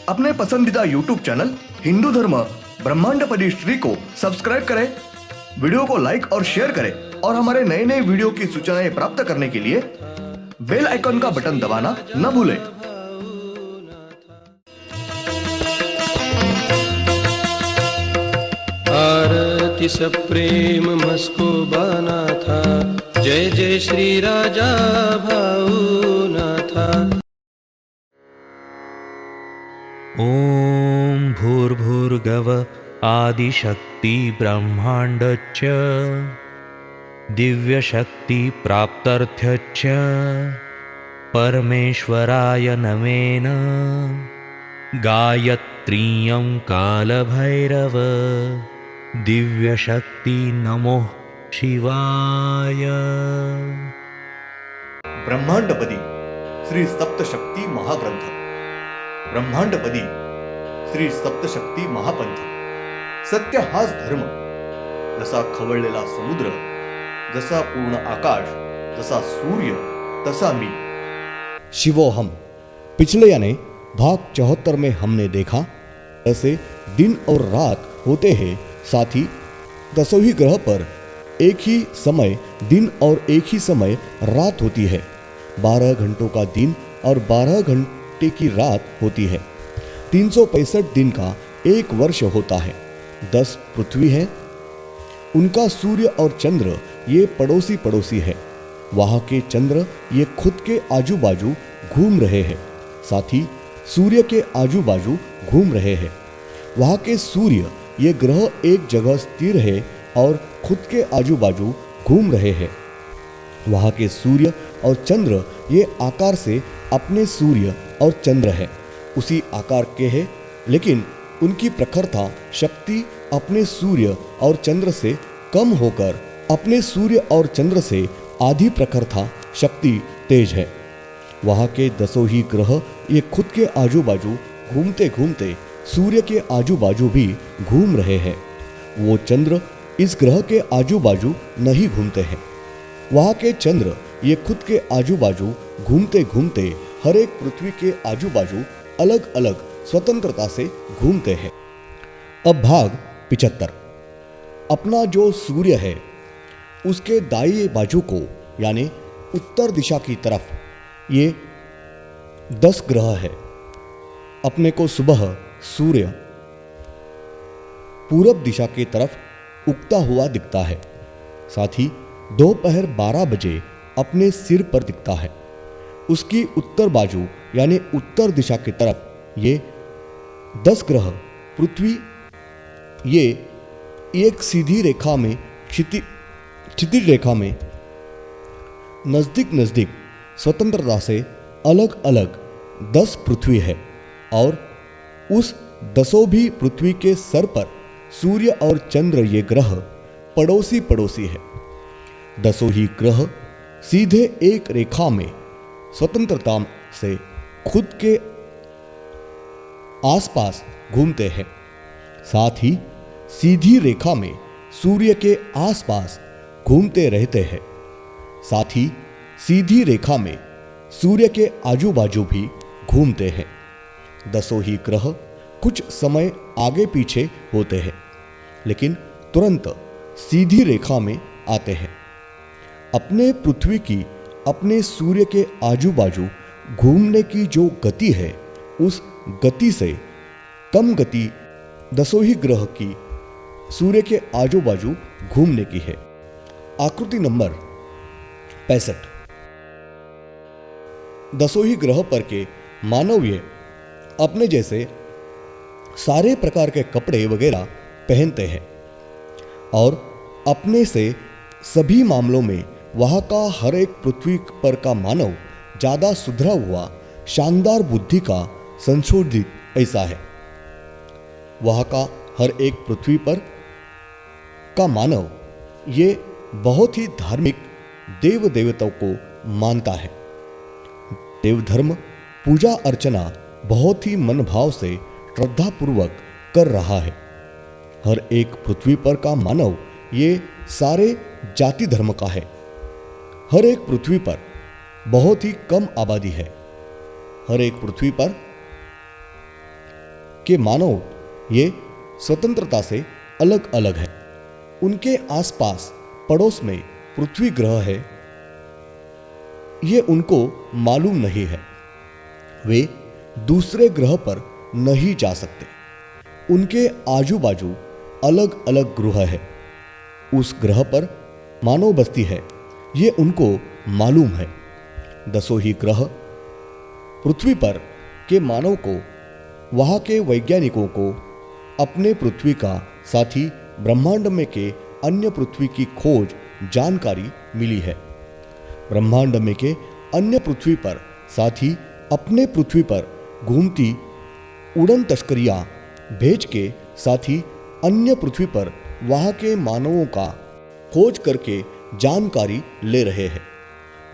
अपने पसंदीदा YouTube channel Hindu धर्म ब्रह्मांडपदी श्री को सब्सक्राइब करें, वीडियो को लाइक और शेयर करें और हमारे नए नए वीडियो की सूचनाएं प्राप्त करने के लिए बेल आइकन का बटन दबाना न भूलें। आरती सप्रेम मस्को बाना था, जय जय श्री राजा भाऊनाथा। ॐ भूर्भुर्गव आदिशक्ति ब्रह्माण्डच्च दिव्यशक्ति प्राप्त्यर्थच्च परमेश्वराय नमेन गायत्रीयं कालभैरव दिव्यशक्ति नमो शिवाय। ब्रह्मांडपदी श्री सप्तशक्ती महाग्रंथ, ब्रह्मांडपदी श्री सप्तशक्ती महापंथ। सत्य हाच धर्म, जसा खवळलेला समुद्र, जसा पूर्ण आकाश, जसा सूर्य, तसा मी। शिवोहम। पिछले यानी भाग 74 में हमने देखा ऐसे दिन और रात होते हैं, साथ ही दसों ही ग्रह पर एक ही समय दिन और एक ही समय रात होती है। 12 घंटों का दिन और 12 घंटे की रात होती है। 365 दिन का एक वर्ष होता है। 10 पृथ्वी है, उनका सूर्य और चंद्र ये पड़ोसी पड़ोसी है। वहां के चंद्र ये खुद के आजू बाजू घूम रहे हैं, साथ ही सूर्य के आजू बाजू घूम रहे हैं। वहां के सूर्य ये ग्रह एक जगह स्थिर है और खुद के आजू बाजू घूम रहे हैं। वहां के सूर्य और चंद्र ये आकार से अपने सूर्य और चंद्र है, उसी आकार के हैं, लेकिन उनकी प्रखरता शक्ति अपने सूर्य और चंद्र से कम होकर अपने सूर्य और चंद्र से आधी प्रखरता शक्ति तेज है। वहां के दसों ही ग्रह ये खुद के आजू बाजू घूमते घूमते सूर्य के आजू बाजू भी घूम रहे हैं। वो चंद्र इस ग्रह के आजू बाजू नहीं घूमते हैं। वहां के चंद्र ये खुद के आजू बाजू घूमते घूमते हर एक पृथ्वी के आजू बाजू अलग अलग स्वतंत्रता से घूमते हैं। अब भाग 75। अपना जो सूर्य है उसके दाईं बाजू को यानी उत्तर दिशा की तरफ ये 10 ग्रह है। अपने को सुबह सूर्य पूरब दिशा की तरफ उगता हुआ दिखता है, साथ ही दोपहर 12 बजे अपने सिर पर दिखता है। उसकी उत्तर बाजू यानी उत्तर दिशा की तरफ ये 10 ग्रह पृथ्वी ये एक सीधी रेखा में क्षितिज रेखा में नजदीक नजदीक स्वतंत्रता से अलग अलग 10 पृथ्वी है और उस 10 भी पृथ्वी के सर पर सूर्य और चंद्र ये ग्रह पड़ोसी पड़ोसी है। 10 ही ग्रह सीधे एक रेखा में स्वतंत्रता से खुद के आसपास घूमते हैं, साथ ही सीधी रेखा में सूर्य के आसपास घूमते रहते हैं, साथ ही सीधी रेखा में सूर्य के आजू बाजू भी घूमते हैं। 10 ही ग्रह कुछ समय आगे पीछे होते हैं, लेकिन तुरंत सीधी रेखा में आते हैं। अपने पृथ्वी की अपने सूर्य के आजू बाजू घूमने की जो गति है, उस गति से कम गति 10 ही ग्रह की सूर्य के आजू बाजू घूमने की है। आकृति नंबर 65। 10 ही ग्रह पर के मानव ये अपने जैसे सारे प्रकार के कपड़े वगैरह पहनते हैं और अपने से सभी मामलों में वहाँ का हर एक पृथ्वी पर का मानव ज़्यादा सुधरा हुआ शानदार बुद्धि का संशोधित ऐसा है। वहाँ का हर एक पृथ्वी पर का मानव ये बहुत ही धार्मिक देव देवताओं को मानता है। देव धर्म पूजा अर्चना बहुत ही मन भाव से श्रद्धा पूर्वक कर रहा है। हर एक पृथ्वी पर का मानव ये सारे जाति धर्म का है। हर एक पृथ्वी पर बहुत ही कम आबादी है। हर एक पृथ्वी पर के मानव ये स्वतंत्रता से अलग अलग है। उनके आसपास पड़ोस में पृथ्वी ग्रह है, ये उनको मालूम नहीं है। वे दूसरे ग्रह पर नहीं जा सकते। उनके आजू बाजू अलग अलग ग्रह है। उस ग्रह पर मानव बस्ती है, ये उनको मालूम है। 10 ही ग्रह पृथ्वी पर के मानव को, वहां के वैज्ञानिकों को अपने पृथ्वी का, साथ ही ब्रह्मांड में के अन्य पृथ्वी की खोज जानकारी मिली है। ब्रह्मांड में के अन्य पृथ्वी पर, साथ ही अपने पृथ्वी पर घूमती उड़न तस्करियां भेज के, साथ ही अन्य पृथ्वी पर वहां के मानवों का खोज करके जानकारी ले रहे हैं।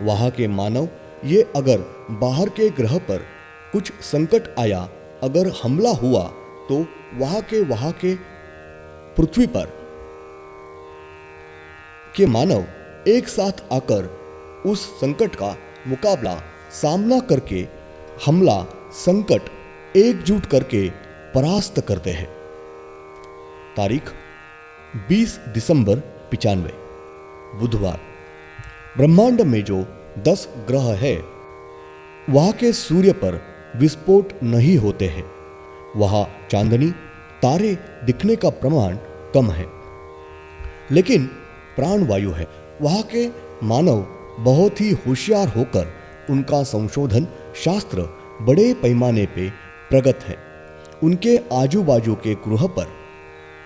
वहां के मानव ये अगर बाहर के ग्रह पर कुछ संकट आया, अगर हमला हुआ, तो वहां के पृथ्वी पर के मानव एक साथ आकर उस संकट का मुकाबला, सामना करके हमला, संकट एकजुट करके परास्त करते हैं। तारीख 20 दिसंबर 95 बुधवार। ब्रह्मांड में जो 10 ग्रह है, वहां के सूर्य पर विस्फोट नहीं होते हैं। वहां चांदनी, तारे दिखने का प्रमाण कम है, लेकिन प्राणवायु है। वहां के मानव बहुत ही होशियार होकर उनका संशोधन शास्त्र बड़े पैमाने पे प्रगत है। उनके आजू बाजू के ग्रह पर,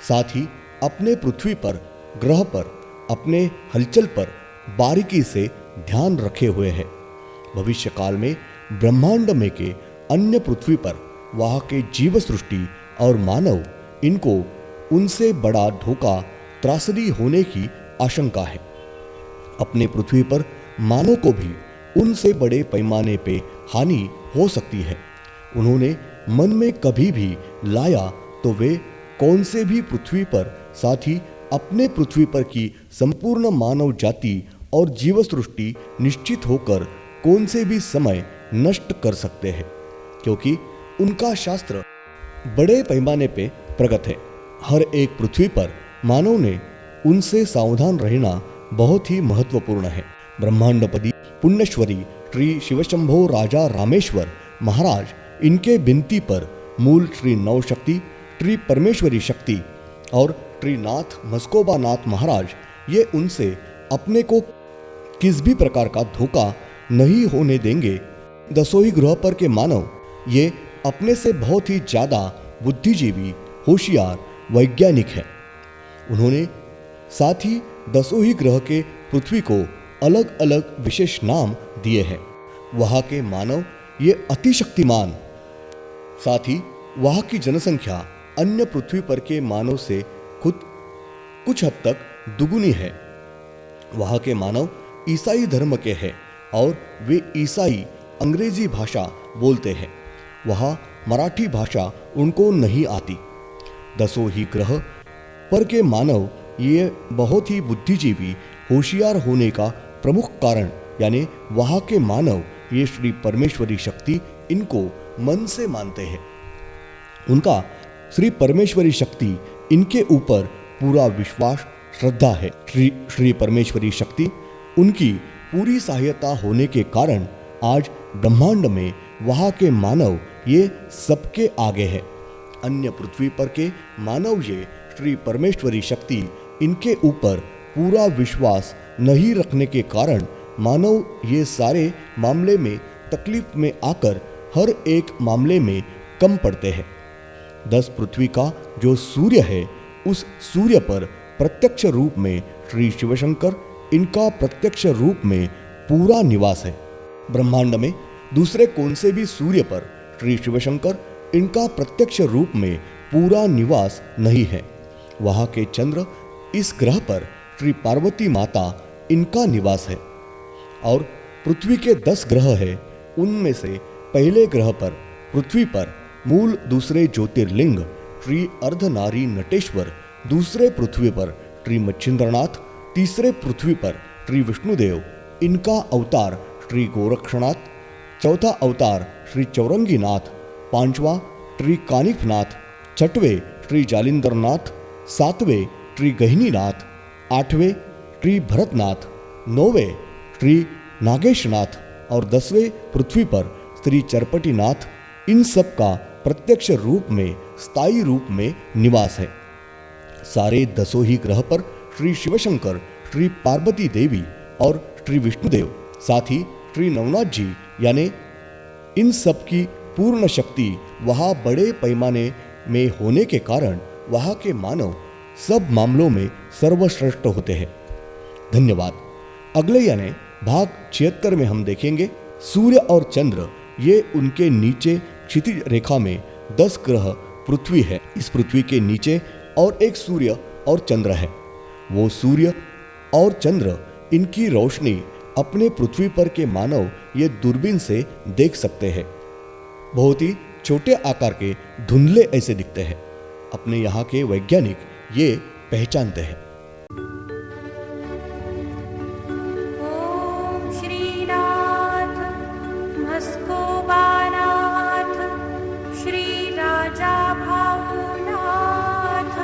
साथ ही अपने पृथ्वी पर ग्रह पर, अपने हलचल पर बारीकी से ध्यान रखे हुए हैं। भविष्य काल में ब्रह्मांड में के अन्य पृथ्वी पर वहां के जीव सृष्टि और मानव, इनको उनसे बड़ा धोखा, त्रासदी होने की आशंका है। अपने पृथ्वी पर मानव को भी उनसे बड़े पैमाने पे हानि हो सकती है। उन्होंने मन में कभी भी लाया तो वे कौन से भी पृथ्वी पर, साथ ही अपने पृथ्वी पर की संपूर्ण मानव जाति और जीव सृष्टि निश्चित होकर कौन से भी समय नष्ट कर सकते हैं, क्योंकि उनका शास्त्र बड़े पैमाने पे प्रगत है। हर एक पृथ्वी पर मानव ने उनसे सावधान रहना बहुत ही महत्वपूर्ण है। ब्रह्मांडपति पुण्यश्वरी श्री शिवशंभो राजा रामेश्वर महाराज, इनके विनती पर मूल श्री नवशक्ति, श्री परमेश्वरी शक्ति और श्री नाथ मस्कोबा नाथ महाराज, ये उनसे अपने को किस भी प्रकार का धोखा नहीं होने देंगे। 10 ही ग्रह पर के मानव ये अपने से बहुत ही ज्यादा बुद्धिजीवी, होशियार, वैज्ञानिक है। उन्होंने साथ ही 10 ही ग्रह के पृथ्वी को अलग अलग विशेष नाम दिए हैं। वहां के मानव ये अतिशक्तिमान, साथ ही वहां की जनसंख्या अन्य पृथ्वी पर के मानव से खुद कुछ हद तक दुगुनी है। वहां के मानव ईसाई धर्म के हैं और वे ईसाई अंग्रेजी भाषा बोलते हैं। वहां मराठी भाषा उनको नहीं आती। 10 ही ग्रह पर के मानव ये बहुत ही बुद्धिजीवी, होशियार होने का प्रमुख कारण, यानी वहां के मानव ये श्री परमेश्वरी शक्ति, इनको मन से मानते हैं। उनका श्री परमेश्वरी शक्ति, इनके ऊपर पूरा विश्वास, श्रद्धा है। श्री परमेश्वरी शक्ति उनकी पूरी सहायता होने के कारण आज ब्रह्मांड में वहां के मानव ये सबके आगे है। अन्य पृथ्वी पर के मानव ये श्री परमेश्वरी शक्ति, इनके ऊपर पूरा विश्वास नहीं रखने के कारण मानव ये सारे मामले में तकलीफ में आकर हर एक मामले में कम पड़ते हैं। 10 पृथ्वी का जो सूर्य है, उस सूर्य पर प्रत्यक्ष रूप में श्री शिवशंकर, इनका प्रत्यक्ष रूप में पूरा निवास है। ब्रह्मांड में दूसरे कौन से भी सूर्य पर श्री शिवशंकर, इनका प्रत्यक्ष रूप में पूरा निवास नहीं है। वहां के चंद्र, इस ग्रह पर श्री पार्वती माता, इनका निवास है। और पृथ्वी के 10 ग्रह है, उनमें से पहले ग्रह पर, पृथ्वी पर मूल दूसरे ज्योतिर्लिंग श्री अर्धनारी नटेश्वर, दूसरे पृथ्वी पर श्री मच्छिंद्रनाथ, तीसरे पृथ्वी पर श्री विष्णुदेव, इनका अवतार श्री गोरक्षनाथ, चौथा अवतार श्री चौरंगीनाथ, 5वां श्री कानिफनाथ, छठवें श्री जालिंदरनाथ, सातवें श्री गहिनीनाथ, आठवें श्री भरतनाथ, नौवें श्री नागेशनाथ और 10वें पृथ्वी पर श्री चरपटीनाथ, इन सब का प्रत्यक्ष रूप में, स्थायी रूप में निवास है। सारे 10 ही ग्रह पर श्री शिवशंकर, श्री पार्वती देवी और श्री विष्णुदेव, साथ ही श्री नवनाथ जी, यानी इन सब की पूर्ण शक्ति वहाँ बड़े पैमाने में होने के कारण वहाँ के मानव सब मामलों में सर्वश्रेष्ठ होते हैं। धन्यवाद। अगले यानी भाग 76 में हम देखेंगे सूर्य और चंद्र, ये उनके नीचे क्षितिज रेखा में 10 ग्रह पृथ्वी है। इस पृथ्वी के नीचे और एक सूर्य और चंद्र है। वो सूर्य और चंद्र, इनकी रोशनी अपने पृथ्वी पर के मानव ये दूरबीन से देख सकते हैं। बहुत ही छोटे आकार के धुंधले ऐसे दिखते हैं। अपने यहाँ के वैज्ञानिक ये पहचानते हैं। ओम श्रीनाथ मस्कोबानाथ श्री राजा भावनाथ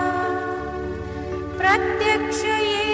प्रत्यक्ष ये